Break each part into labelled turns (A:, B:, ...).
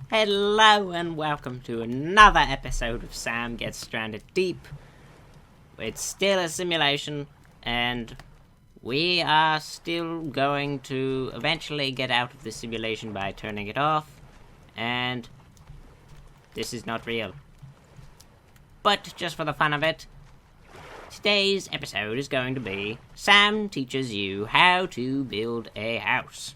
A: Hello and welcome to another episode of Sam Gets Stranded Deep. It's still a simulation and we are still going to eventually get out of the simulation by turning it off, and this is not real. But just for the fun of it, today's episode is going to be Sam teaches you how to build a house.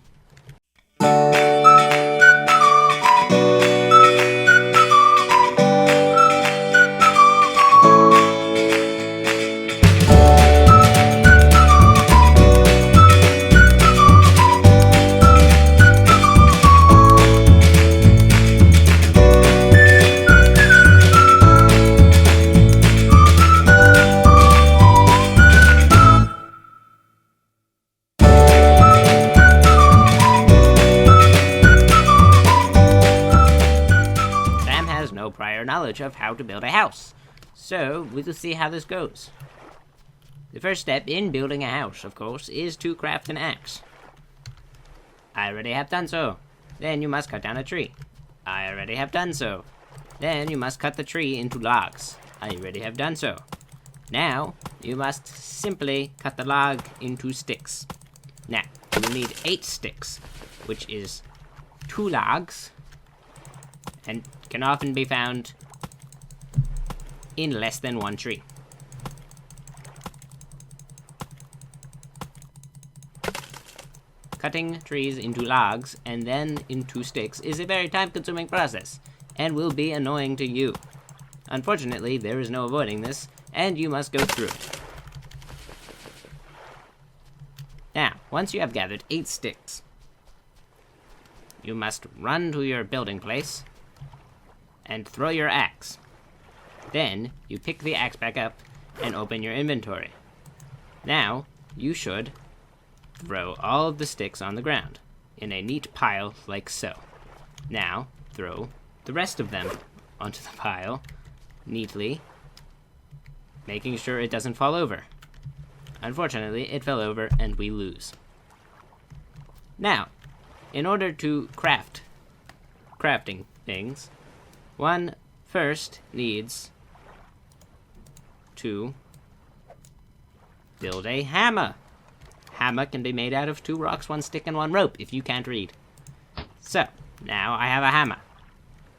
A: Prior knowledge of how to build a house, so we will see how this goes. The first step in building a house, of course, is to craft an axe. I already have done so. Then you must cut down a tree. I already have done so. Then you must cut the tree into logs. I already have done so. Now you must simply cut the log into sticks. Now you will need 8 sticks, which is 2 logs, and can often be found in less than 1 tree. Cutting trees into logs and then into sticks is a very time-consuming process and will be annoying to you. Unfortunately, there is no avoiding this, and you must go through it. Now, once you have gathered 8 sticks, you must run to your building place and throw your axe. Then you pick the axe back up and open your inventory. Now you should throw all of the sticks on the ground in a neat pile like so. Now throw the rest of them onto the pile neatly, making sure it doesn't fall over. Unfortunately, it fell over and we lose. Now, in order to crafting things, one first needs to build a hammer. Hammer can be made out of 2 rocks, 1 stick, and 1 rope, if you can't read. So, now I have a hammer.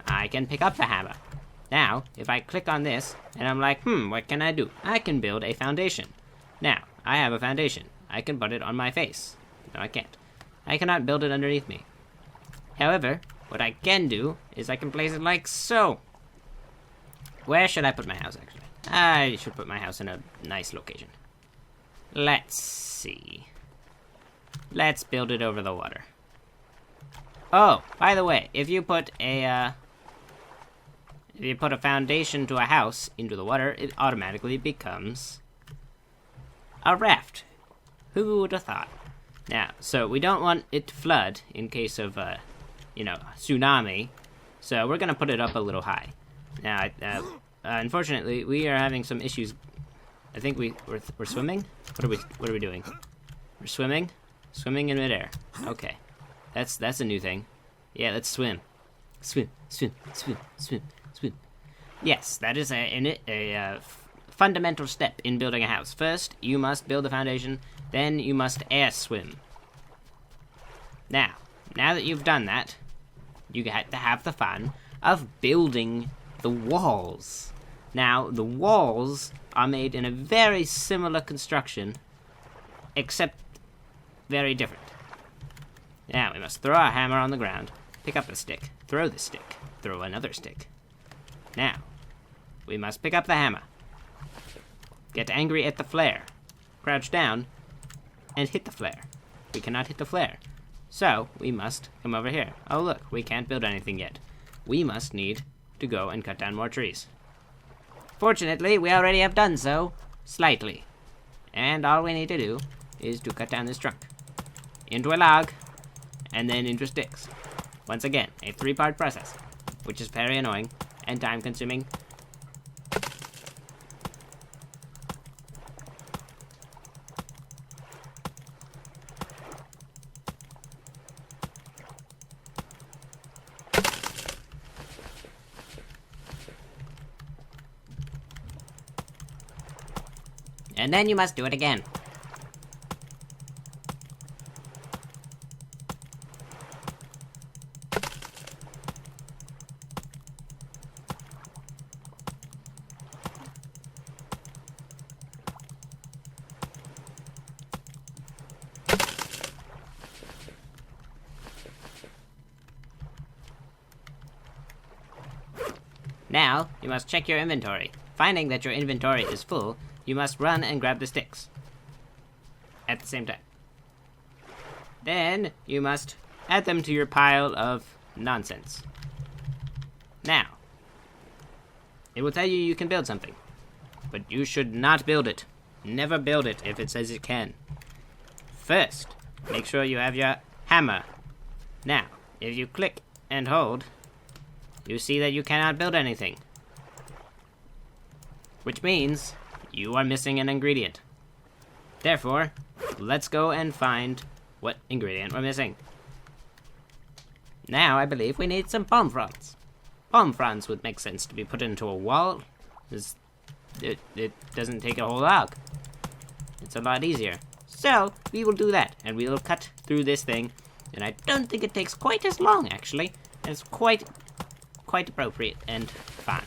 A: I can pick up the hammer. Now, if I click on this, and I'm like, what can I do? I can build a foundation. Now, I have a foundation. I can put it on my face. No, I can't. I cannot build it underneath me. However, what I can do is I can place it like so. Where should I put my house, actually? I should put my house in a nice location. Let's see. Let's build it over the water. Oh, by the way, if you put a foundation to a house into the water, it automatically becomes a raft. Who would have thought? Now, so we don't want it to flood in case of tsunami, so we're gonna put it up a little high. Now, unfortunately, we are having some issues. I think we're swimming. What are we doing? We're swimming in midair. Okay, that's a new thing. Yeah, let's swim. Swim. Yes, that is a fundamental step in building a house. First, you must build the foundation. Then you must air swim. Now that you've done that, you get to have the fun of building the walls. Now, the walls are made in a very similar construction, except very different. Now, we must throw our hammer on the ground, pick up a stick, throw the stick, throw another stick. Now, we must pick up the hammer, get angry at the flare, crouch down, and hit the flare. We cannot hit the flare. So, we must come over here. Oh look, we can't build anything yet. We must need to go and cut down more trees. Fortunately, we already have done so, slightly. And all we need to do is to cut down this trunk into a log, and then into sticks. Once again, a 3-part process, which is very annoying and time-consuming. And then you must do it again. Now, you must check your inventory. Finding that your inventory is full, you must run and grab the sticks. At the same time. Then, you must add them to your pile of nonsense. Now, it will tell you you can build something. But you should not build it. Never build it if it says it can. First, make sure you have your hammer. Now, if you click and hold, you see that you cannot build anything. Which means you are missing an ingredient. Therefore, let's go and find what ingredient we're missing. Now, I believe we need some palm fronds. Palm fronds would make sense to be put into a wall. It doesn't take a whole log. It's a lot easier. So, we will do that, and we will cut through this thing. And I don't think it takes quite as long, actually. It's quite appropriate and fun.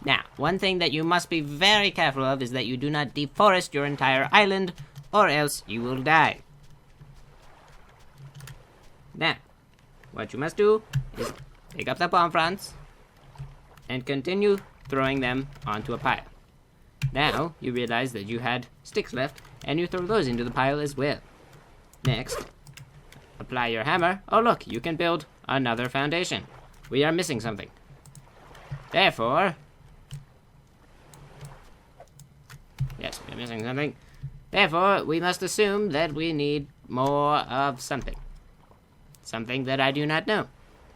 A: Now, one thing that you must be very careful of is that you do not deforest your entire island, or else you will die. Now, what you must do is pick up the palm fronds and continue throwing them onto a pile. Now, you realize that you had sticks left, and you throw those into the pile as well. Next, apply your hammer. Oh look, you can build another foundation. We are missing something. Therefore, yes, we're missing something. Therefore, we must assume that we need more of something. Something that I do not know.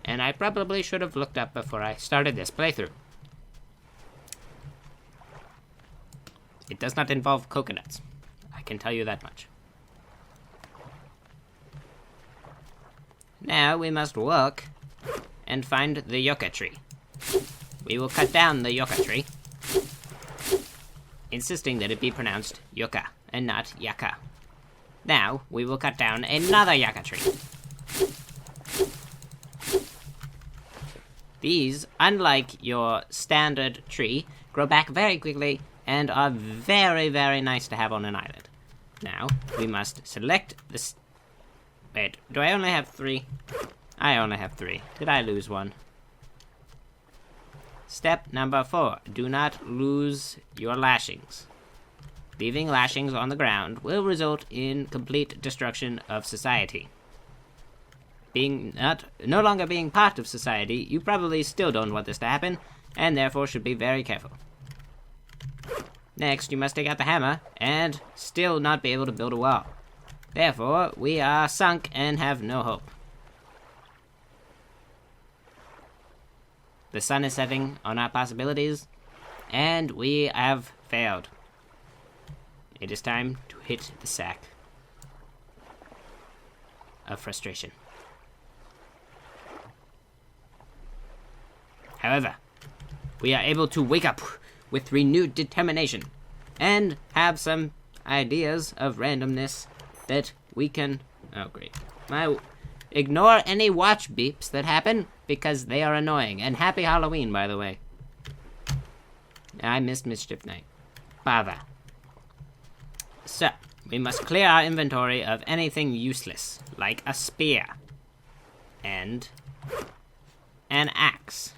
A: And I probably should have looked up before I started this playthrough. It does not involve coconuts. I can tell you that much. Now we must walk and find the yucca tree. We will cut down the yucca tree, insisting that it be pronounced yucca and not yucca. Now we will cut down another yucca tree. These, unlike your standard tree, grow back very quickly and are very, very nice to have on an island. Now, we must select this. Wait, do I only have 3? I only have 3. Did I lose one? Step number 4. Do not lose your lashings. Leaving lashings on the ground will result in complete destruction of society. No longer being part of society, you probably still don't want this to happen, and therefore should be very careful. Next, you must take out the hammer, and still not be able to build a wall. Therefore, we are sunk and have no hope. The sun is setting on our possibilities, and we have failed. It is time to hit the sack of frustration. However, we are able to wake up with renewed determination and have some ideas of randomness that we can... Oh, great. Ignore any watch beeps that happen because they are annoying. And happy Halloween, by the way. I missed Mischief Night. Bother. So, we must clear our inventory of anything useless, like a spear and an axe.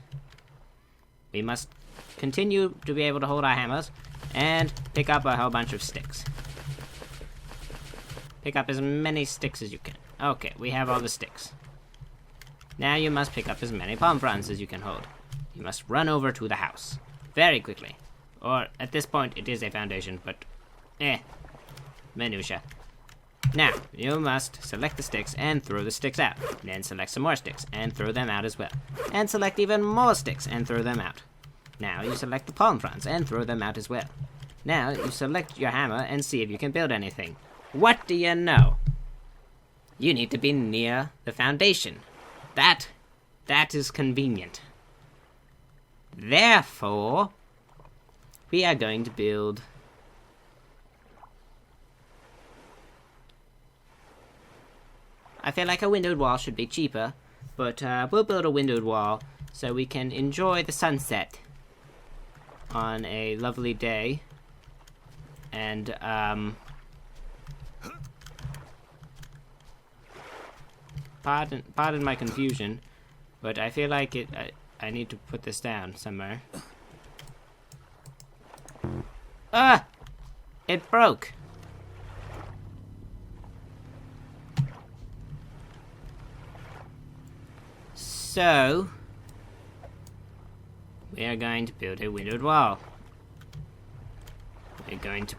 A: We must continue to be able to hold our hammers and pick up a whole bunch of sticks. Pick up as many sticks as you can. Okay, we have all the sticks. Now you must pick up as many palm fronds as you can hold. You must run over to the house very quickly. Or, at this point, it is a foundation, but minutia. Now, you must select the sticks and throw the sticks out. Then select some more sticks and throw them out as well. And select even more sticks and throw them out. Now, you select the palm fronds and throw them out as well. Now, you select your hammer and see if you can build anything. What do you know? You need to be near the foundation. That is convenient. Therefore, we are going to build I feel like a windowed wall should be cheaper, but we'll build a windowed wall so we can enjoy the sunset on a lovely day. And, pardon my confusion, but I feel like I need to put this down somewhere. Ah! It broke! So, we are going to build a windowed wall. We're going to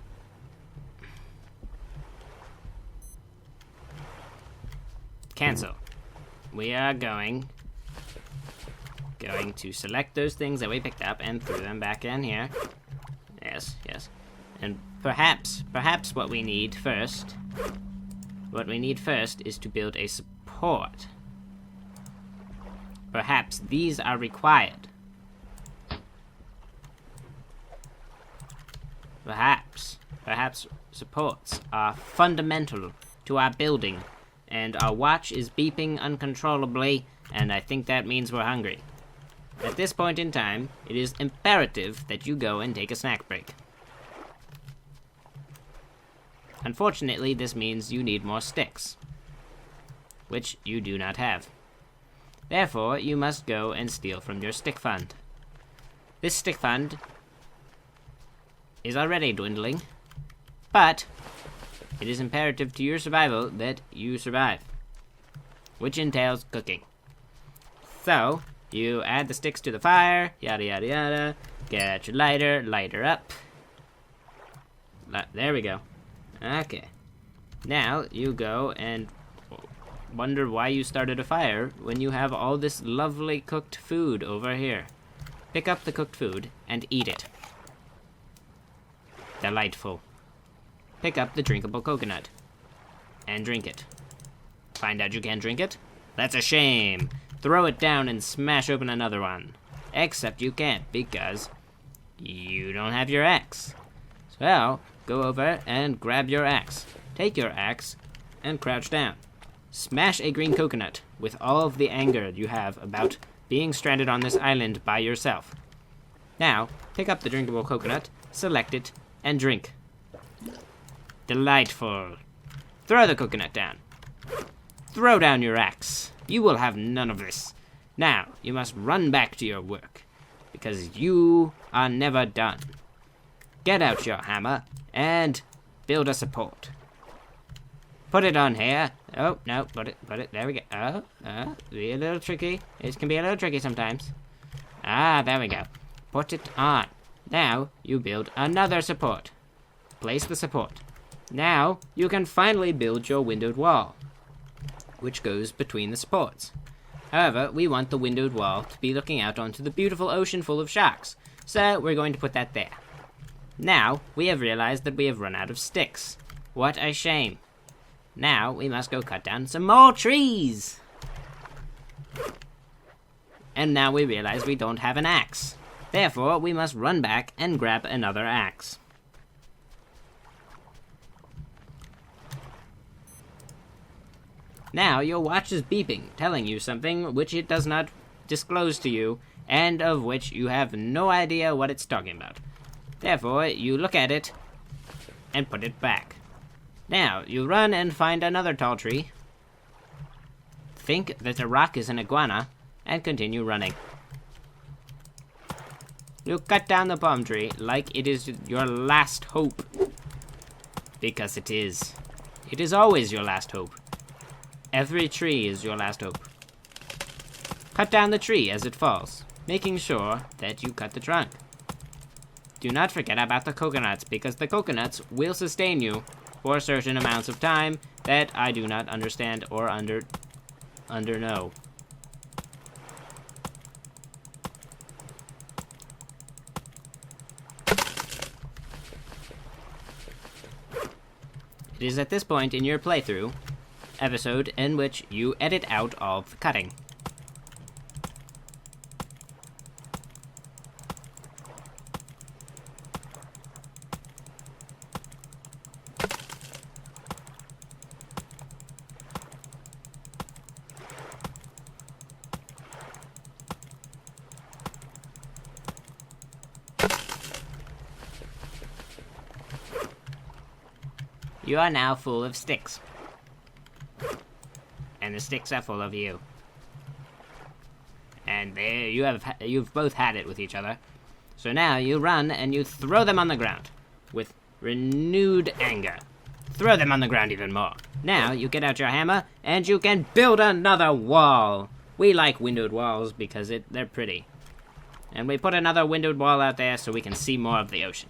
A: cancel. We are going to select those things that we picked up and throw them back in here. Yes, yes. And perhaps what we need first is to build a support. Perhaps these are required. Perhaps supports are fundamental to our building, and our watch is beeping uncontrollably, and I think that means we're hungry. At this point in time, it is imperative that you go and take a snack break. Unfortunately, this means you need more sticks, which you do not have. Therefore, you must go and steal from your stick fund. This stick fund is already dwindling, but it is imperative to your survival that you survive, which entails cooking. So, you add the sticks to the fire, yada yada yada, get your lighter up. There we go. Okay. Now, you go and wonder why you started a fire when you have all this lovely cooked food over here. Pick up the cooked food and eat it. Delightful. Pick up the drinkable coconut and drink it. Find out you can't drink it? That's a shame. Throw it down and smash open another one. Except you can't because you don't have your axe. So, go over and grab your axe. Take your axe and crouch down. Smash a green coconut with all of the anger you have about being stranded on this island by yourself. Now, pick up the drinkable coconut, select it, and drink. Delightful. Throw the coconut down. Throw down your axe. You will have none of this. Now, you must run back to your work, because you are never done. Get out your hammer and build a support. Put it on here. Oh, no, put it, there we go. Be a little tricky. It can be a little tricky sometimes. Ah, there we go. Put it on. Now, you build another support. Place the support. Now, you can finally build your windowed wall, which goes between the supports. However, we want the windowed wall to be looking out onto the beautiful ocean full of sharks, so we're going to put that there. Now, we have realized that we have run out of sticks. What a shame. Now, we must go cut down some more trees. And now we realize we don't have an axe. Therefore, we must run back and grab another axe. Now, your watch is beeping, telling you something which it does not disclose to you, and of which you have no idea what it's talking about. Therefore, you look at it and put it back. Now, you run and find another tall tree. Think that the rock is an iguana, and continue running. You cut down the palm tree like it is your last hope. Because it is. It is always your last hope. Every tree is your last hope. Cut down the tree as it falls, making sure that you cut the trunk. Do not forget about the coconuts, because the coconuts will sustain you for certain amounts of time that I do not understand or know. It is at this point in your playthrough episode in which you edit out all the cutting. you are now full of sticks. And the sticks are full of you. And there you've both had it with each other. So now you run and you throw them on the ground with renewed anger. Throw them on the ground even more. Now you get out your hammer and you can build another wall. We like windowed walls because they're pretty. And we put another windowed wall out there so we can see more of the ocean.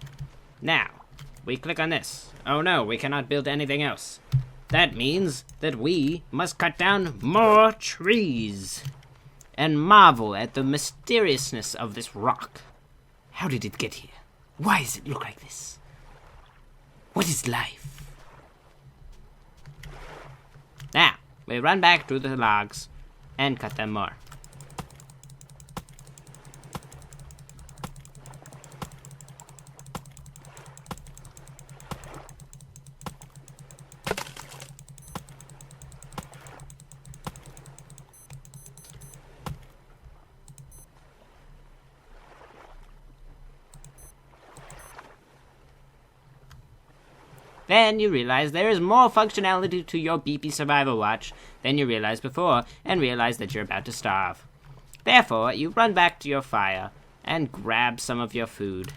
A: Now, we click on this. Oh no, we cannot build anything else. That means that we must cut down more trees and marvel at the mysteriousness of this rock. How did it get here? Why does it look like this? What is life? Now, we run back to the logs and cut them more. Then you realize there is more functionality to your BP Survival Watch than you realized before, and realize that you're about to starve. Therefore, you run back to your fire and grab some of your food.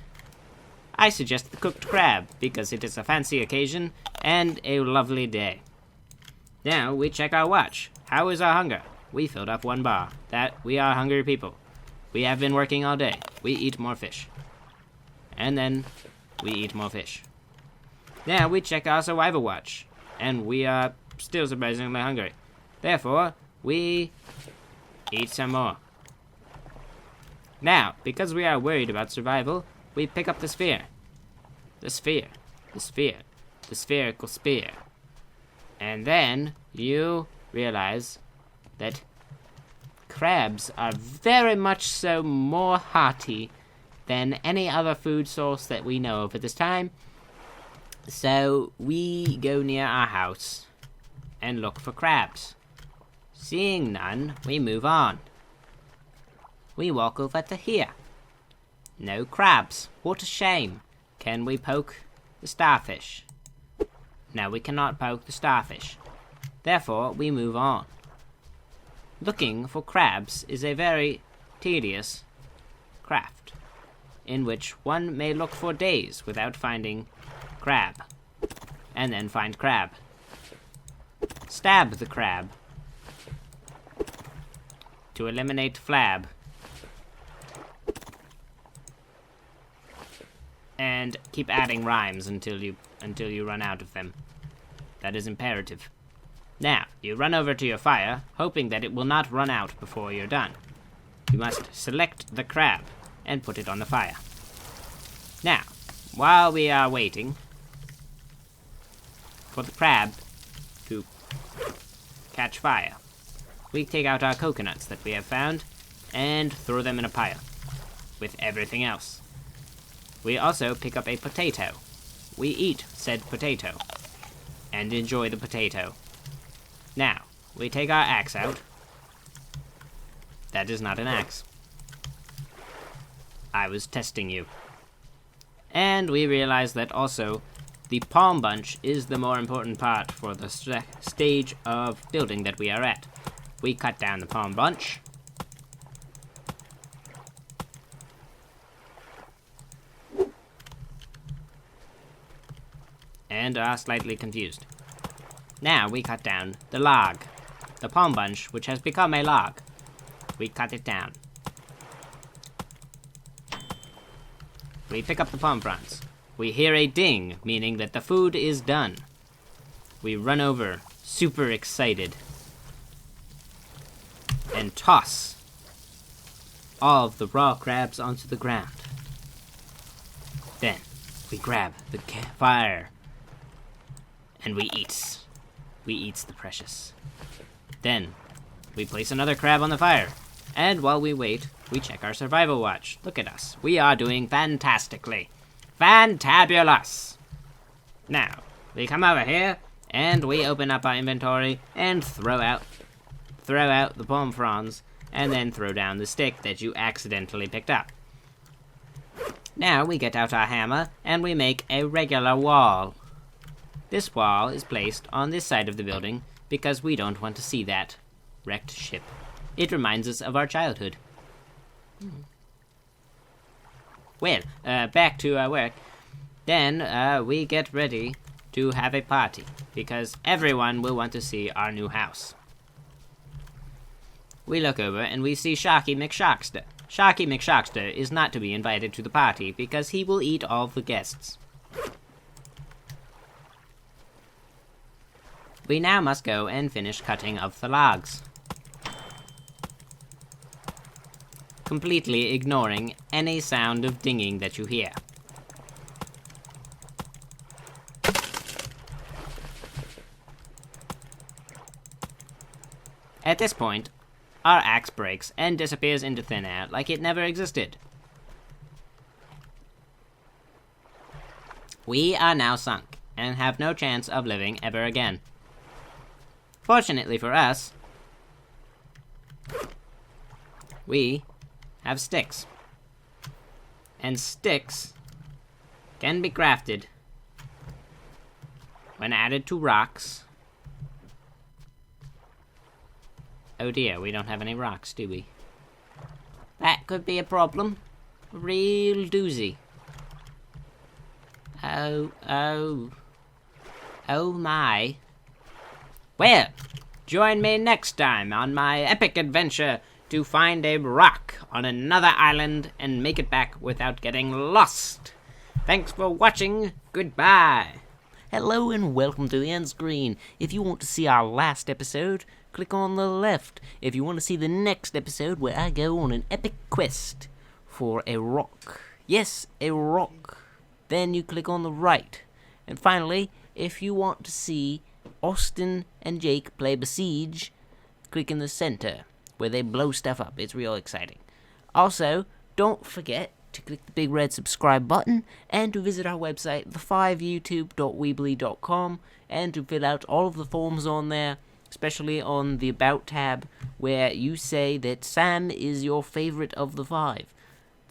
A: I suggest the cooked crab, because it is a fancy occasion and a lovely day. Now we check our watch. How is our hunger? We filled up 1 bar. That we are hungry people. We have been working all day. We eat more fish. And then we eat more fish. Now we check our survival watch, and we are still surprisingly hungry. Therefore, we eat some more. Now, because we are worried about survival, we pick up the sphere. The sphere. The sphere. The spherical spear. And then you realize that crabs are very much so more hearty than any other food source that we know of at this time. So we go near our house and look for crabs. Seeing none, we move on. We walk over to here. No crabs. What a shame. Can we poke the starfish? No, we cannot poke the starfish. Therefore, we move on. Looking for crabs is a very tedious craft, in which one may look for days without finding crab, and then find crab. Stab the crab to eliminate flab, and keep adding rhymes until you run out of them. That is imperative. Now, you run over to your fire, hoping that it will not run out before you're done. You must select the crab and put it on the fire. Now, while we are waiting for the crab to catch fire, we take out our coconuts that we have found and throw them in a pile with everything else. We also pick up a potato. We eat said potato and enjoy the potato. Now, we take our axe out. That is not an axe. I was testing you. And we realize that also the palm bunch is the more important part for the stage of building that we are at. We cut down the palm bunch. And are slightly confused. Now we cut down the log. The palm bunch, which has become a log. We cut it down. We pick up the palm fronds. We hear a ding, meaning that the food is done. We run over, super excited, and toss all of the raw crabs onto the ground. Then we grab the fire and we eats. We eats the precious. Then we place another crab on the fire. And while we wait, we check our survival watch. Look at us. We are doing fantastically. Fantabulous! Now, we come over here, and we open up our inventory, and throw out the palm fronds, and then throw down the stick that you accidentally picked up. Now, we get out our hammer, and we make a regular wall. This wall is placed on this side of the building because we don't want to see that wrecked ship. It reminds us of our childhood. Well, back to our work. Then we get ready to have a party because everyone will want to see our new house. We look over and we see Sharky McSharkster. Sharky McSharkster is not to be invited to the party because he will eat all the guests. We now must go and finish cutting of the logs, completely ignoring any sound of dinging that you hear. At this point, our axe breaks and disappears into thin air like it never existed. We are now sunk and have no chance of living ever again. Fortunately for us, we have sticks. And sticks can be crafted when added to rocks. Oh dear, we don't have any rocks, do we? That could be a problem. A real doozy. Oh my. Well, join me next time on my epic adventure to find a rock on another island and make it back without getting lost. Thanks for watching. Goodbye.
B: Hello and welcome to the end screen. If you want to see our last episode, click on the left. If you want to see the next episode where I go on an epic quest for a rock, yes, a rock, then you click on the right. And finally, if you want to see Austin and Jake play Besiege, click in the center where they blow stuff up. It's real exciting. Also, don't forget to click the big red subscribe button and to visit our website, the5youtube.weebly.com, and to fill out all of the forms on there, especially on the About tab, where you say that Sam is your favorite of the 5.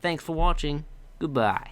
B: Thanks for watching. Goodbye.